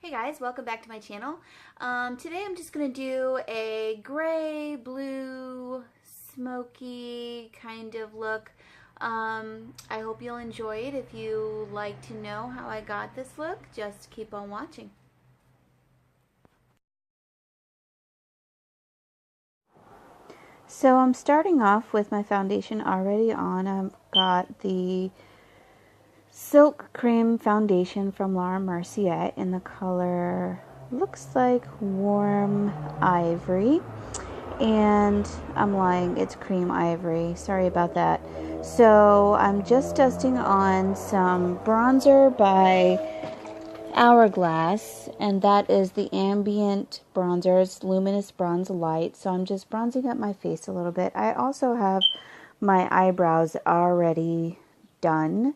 Hey guys, welcome back to my channel. Today I'm just going to do a gray, blue, smoky kind of look. I hope you'll enjoy it. If you like to know how I got this look, just keep on watching. So I'm starting off with my foundation already on. I've got the Silk Cream Foundation from Laura Mercier in the color, looks like warm ivory. And I'm lying, it's cream ivory. Sorry about that. So I'm just dusting on some bronzer by Hourglass, and that is the ambient bronzer. It's luminous bronze light. So I'm just bronzing up my face a little bit. I also have my eyebrows already done.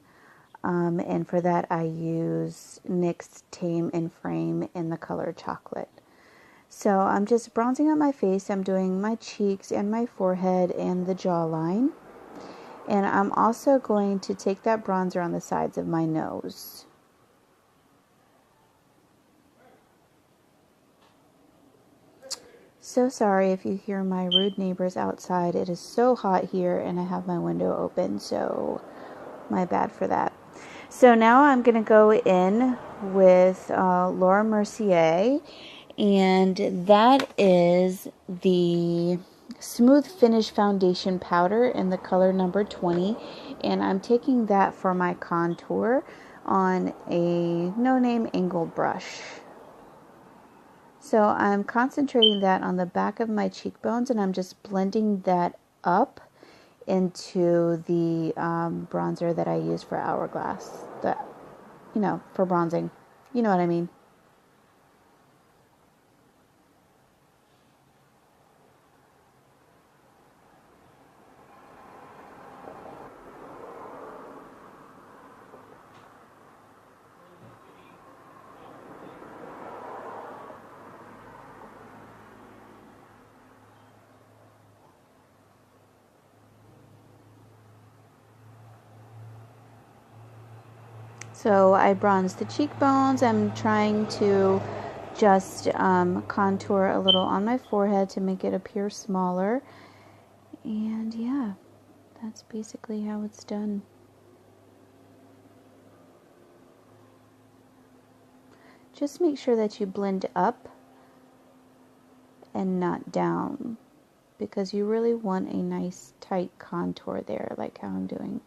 And for that I use NYX Tame and Frame in the color chocolate. So I'm just bronzing up my face. I'm doing my cheeks and my forehead and the jawline. And I'm also going to take that bronzer on the sides of my nose. So sorry if you hear my rude neighbors outside. It is so hot here and I have my window open, so my bad for that. So now I'm going to go in with Laura Mercier, and that is the Smooth Finish Foundation Powder in the color number 20, and I'm taking that for my contour on a no-name angled brush. So I'm concentrating that on the back of my cheekbones, and I'm just blending that up into the bronzer that I use for Hourglass, for bronzing. You know what I mean. So I bronze the cheekbones. I'm trying to just contour a little on my forehead to make it appear smaller. And yeah, that's basically how it's done. Just make sure that you blend up and not down, because you really want a nice tight contour there, like how I'm doing.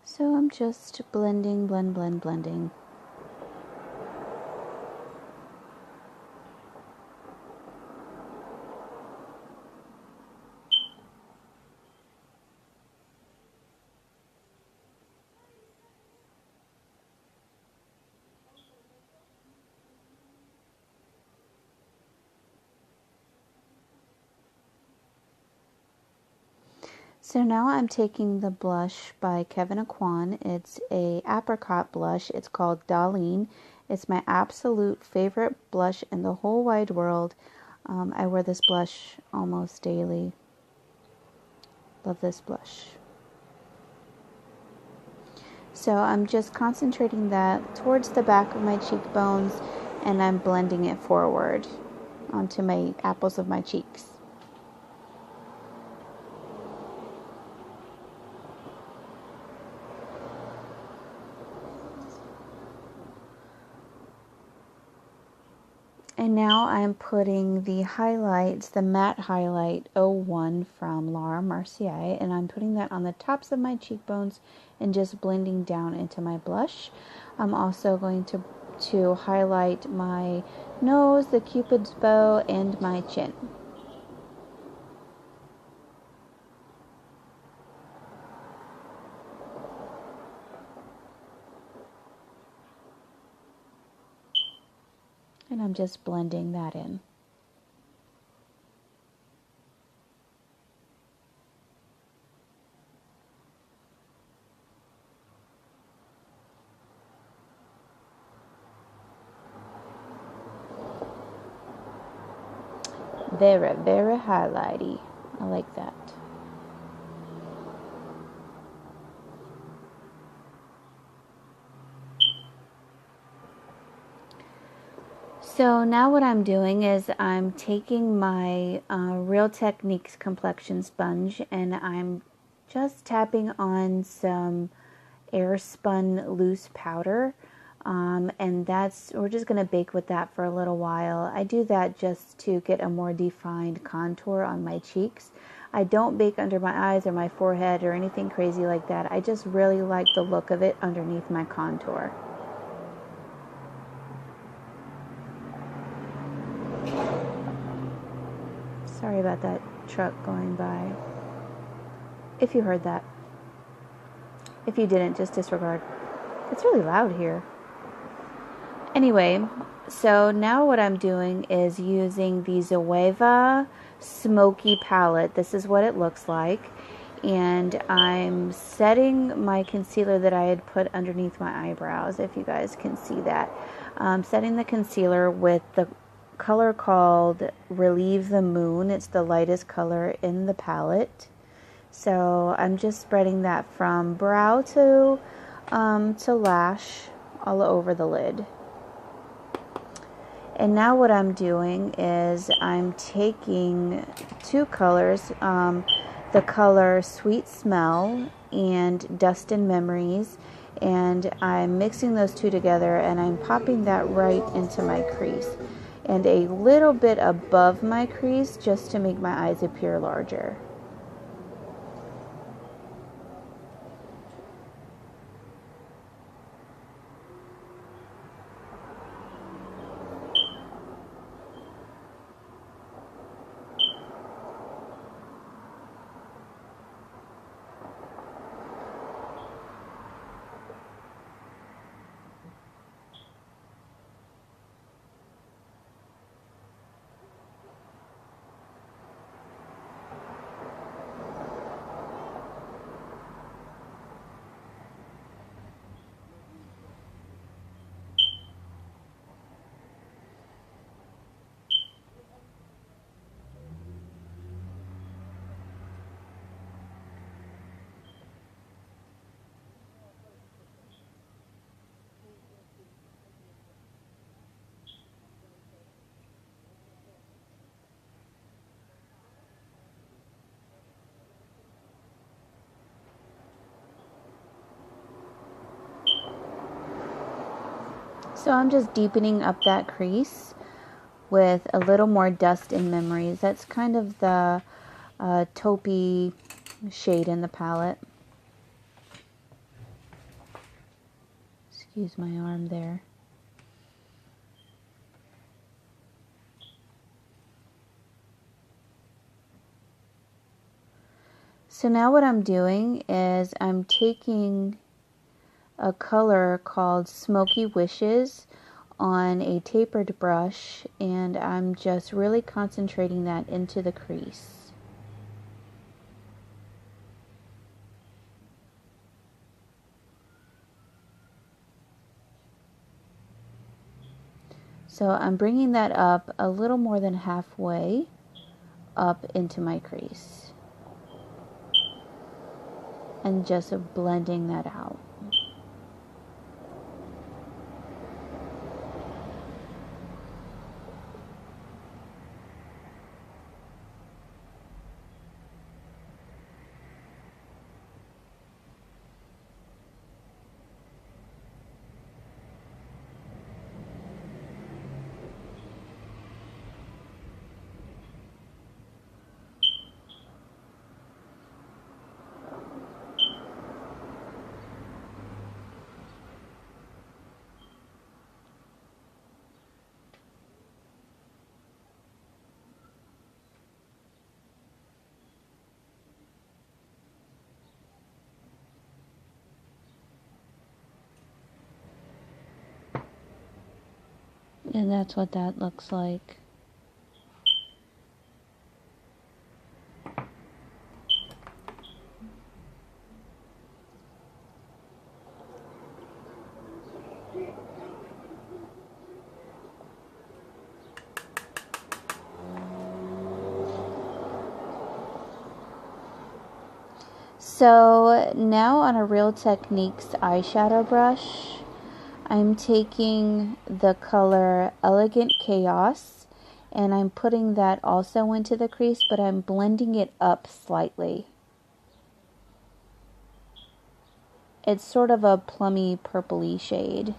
So I'm just blending, blending. So now I'm taking the blush by Kevyn Aucoin. It's a apricot blush. It's called Darlene. It's my absolute favorite blush in the whole wide world. I wear this blush almost daily. Love this blush. So I'm just concentrating that towards the back of my cheekbones, and I'm blending it forward onto my apples of my cheeks. And now I'm putting the highlights, the matte highlight 01 from Laura Mercier, and I'm putting that on the tops of my cheekbones and just blending down into my blush. I'm also going to highlight my nose, the Cupid's bow, and my chin. And I'm just blending that in. Very, very highlighty. I like that. So now what I'm doing is I'm taking my Real Techniques complexion sponge and I'm just tapping on some air spun loose powder. And we're just going to bake with that for a little while. I do that just to get a more defined contour on my cheeks. I don't bake under my eyes or my forehead or anything crazy like that. I just really like the look of it underneath my contour. Sorry about that truck going by. If you heard that. If you didn't, just disregard. It's really loud here. Anyway, so now what I'm doing is using the Zoeva Smoky palette. This is what it looks like. And I'm setting my concealer that I had put underneath my eyebrows, if you guys can see that. Setting the concealer with the color called Relieve the Moon. It's the lightest color in the palette. So I'm just spreading that from brow to lash all over the lid. And now what I'm doing is I'm taking two colors, the color Sweet Smell and Dust and Memories, and I'm mixing those two together and I'm popping that right into my crease and a little bit above my crease just to make my eyes appear larger. So I'm just deepening up that crease with a little more Dust and Memories. That's kind of the taupey shade in the palette. Excuse my arm there. So now what I'm doing is I'm taking a color called Smoky Wishes on a tapered brush and I'm just really concentrating that into the crease. So I'm bringing that up a little more than halfway up into my crease and just blending that out. And that's what that looks like. So now on a Real Techniques eyeshadow brush, I'm taking the color Elegant Chaos and I'm putting that also into the crease, but I'm blending it up slightly. It's sort of a plummy purpley shade.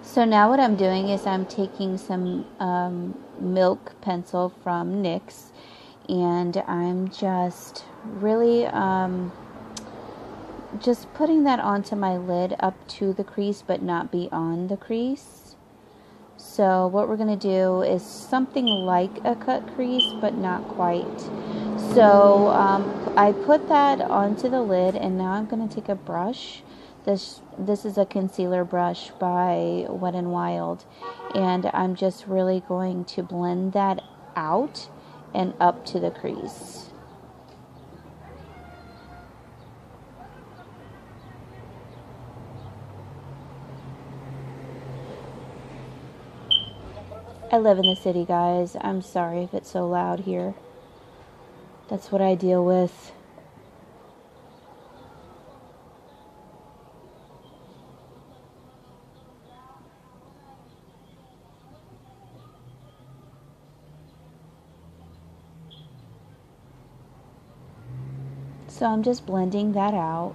So now what I'm doing is I'm taking some milk pencil from NYX and I'm just really just putting that onto my lid up to the crease but not beyond the crease. So what we're going to do is something like a cut crease but not quite. So I put that onto the lid and now I'm going to take a brush. This is a concealer brush by Wet n Wild and I'm just really going to blend that out and up to the crease. I live in the city, guys. I'm sorry if it's so loud here. That's what I deal with. So I'm just blending that out.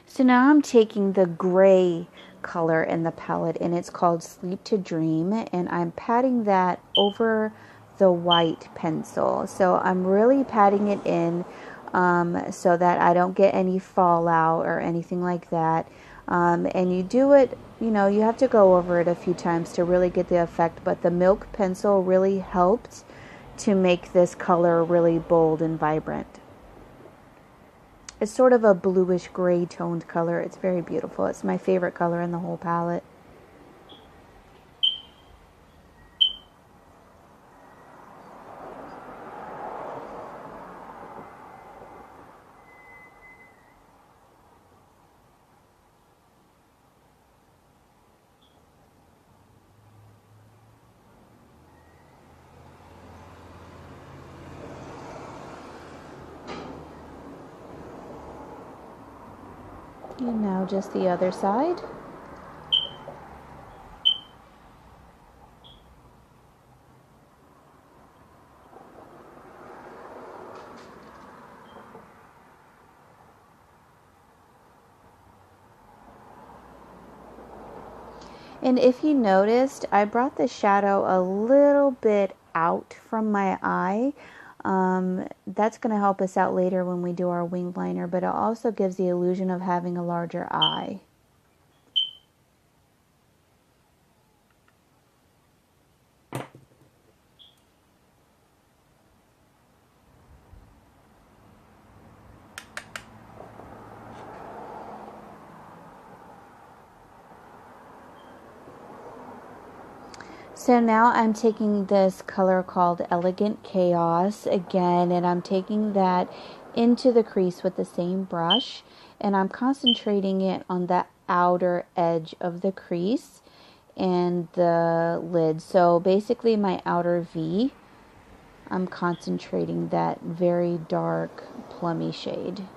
So now I'm taking the gray color in the palette and it's called Sleep to Dream and I'm patting that over the white pencil. So I'm really patting it in so that I don't get any fallout or anything like that. And you do it, you know, you have to go over it a few times to really get the effect, but the milk pencil really helped to make this color really bold and vibrant. It's sort of a bluish gray toned color. It's very beautiful. It's my favorite color in the whole palette. And now just the other side. And if you noticed, I brought the shadow a little bit out from my eye. That's going to help us out later when we do our wing liner, but it also gives the illusion of having a larger eye. So now I'm taking this color called Elegant Chaos again, and I'm taking that into the crease with the same brush, and I'm concentrating it on the outer edge of the crease and the lid. So basically my outer V, I'm concentrating that very dark plummy shade.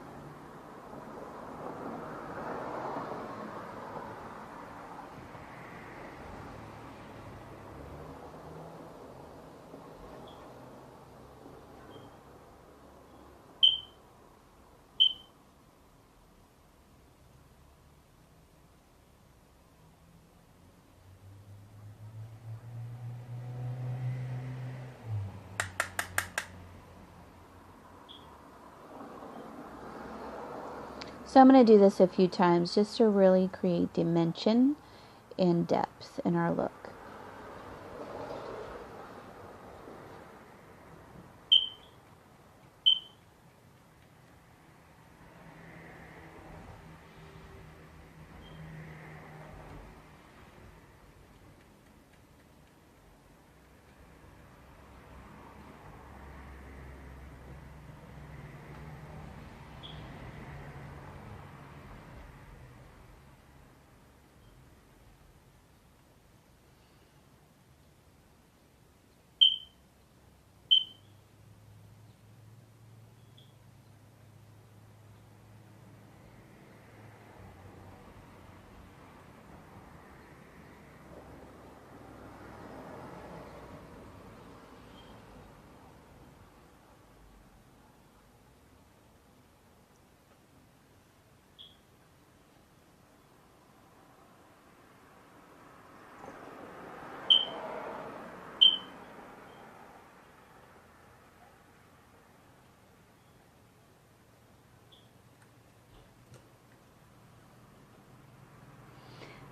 So I'm going to do this a few times just to really create dimension and depth in our look.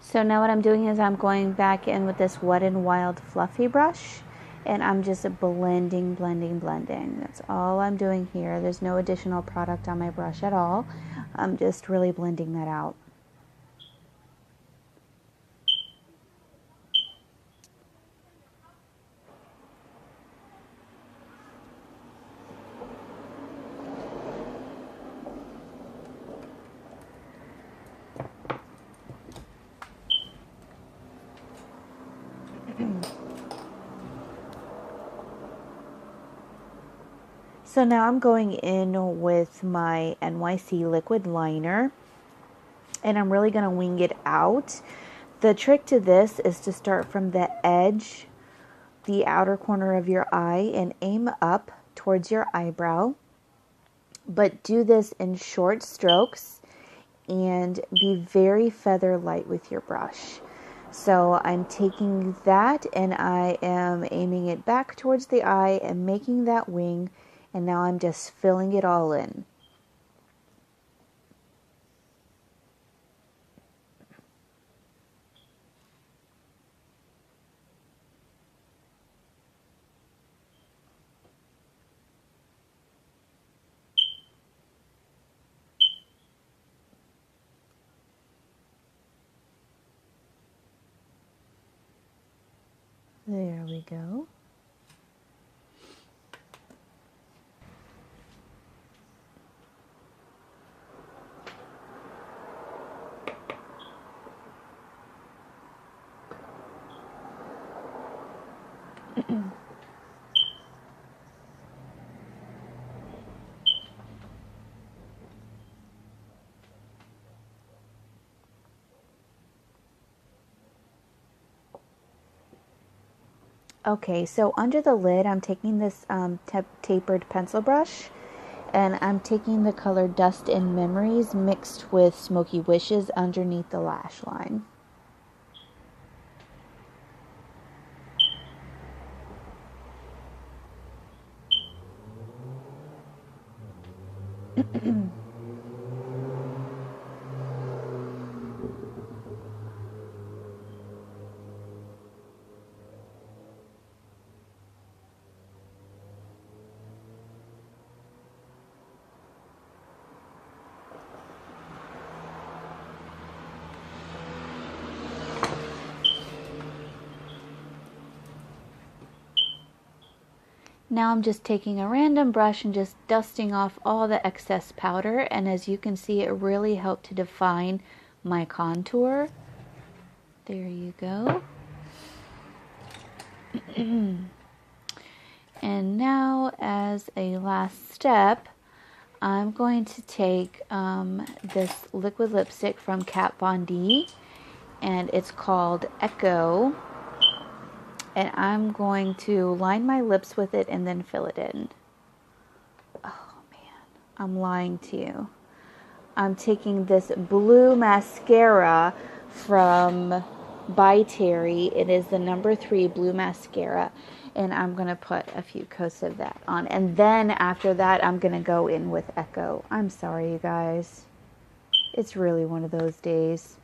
So now what I'm doing is I'm going back in with this Wet n Wild fluffy brush, and I'm just blending. That's all I'm doing here. There's no additional product on my brush at all. I'm just really blending that out. So now I'm going in with my NYC liquid liner, and I'm really going to wing it out. The trick to this is to start from the edge, the outer corner of your eye, and aim up towards your eyebrow. But do this in short strokes and be very feather light with your brush. So I'm taking that and I am aiming it back towards the eye and making that wing, and now I'm just filling it all in. There we go. Okay, so under the lid, I'm taking this tapered pencil brush, and I'm taking the color Dust and Memories mixed with Smoky Wishes underneath the lash line. Now I'm just taking a random brush and just dusting off all the excess powder, and as you can see, it really helped to define my contour. There you go. And now, as a last step, I'm going to take this liquid lipstick from Kat Von D, and it's called Echo. And I'm going to line my lips with it and then fill it in. Oh man, I'm lying to you. I'm taking this blue mascara from By Terry. It is the number 3 blue mascara. And I'm going to put a few coats of that on. And then after that, I'm going to go in with Echo. I'm sorry, you guys. It's really one of those days.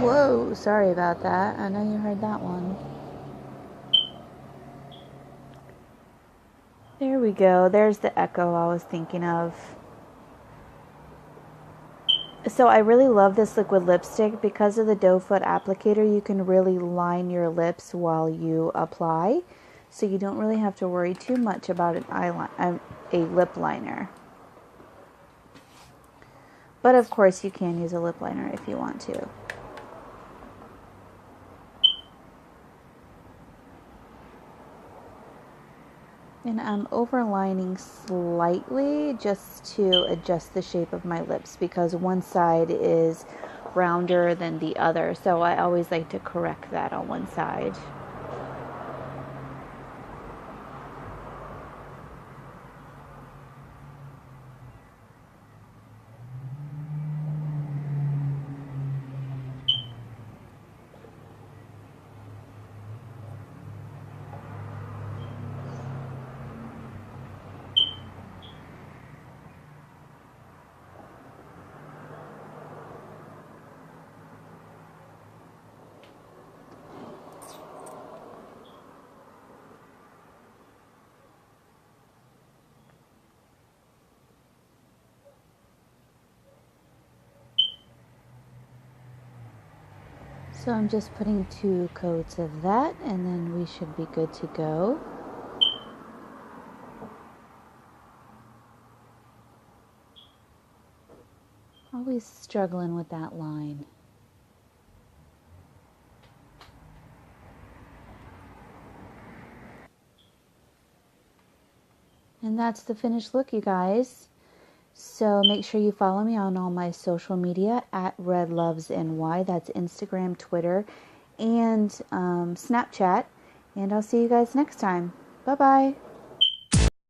Whoa, sorry about that. I know you heard that one. There we go. There's the Echo I was thinking of. So I really love this liquid lipstick. Because of the doe foot applicator, you can really line your lips while you apply. So you don't really have to worry too much about a lip liner. But of course you can use a lip liner if you want to. And I'm overlining slightly just to adjust the shape of my lips because one side is rounder than the other. So I always like to correct that on one side. So I'm just putting 2 coats of that, and then we should be good to go. Always struggling with that line. And that's the finished look, you guys. So make sure you follow me on all my social media at RedLovesNY. That's Instagram, Twitter, and Snapchat. And I'll see you guys next time. Bye-bye.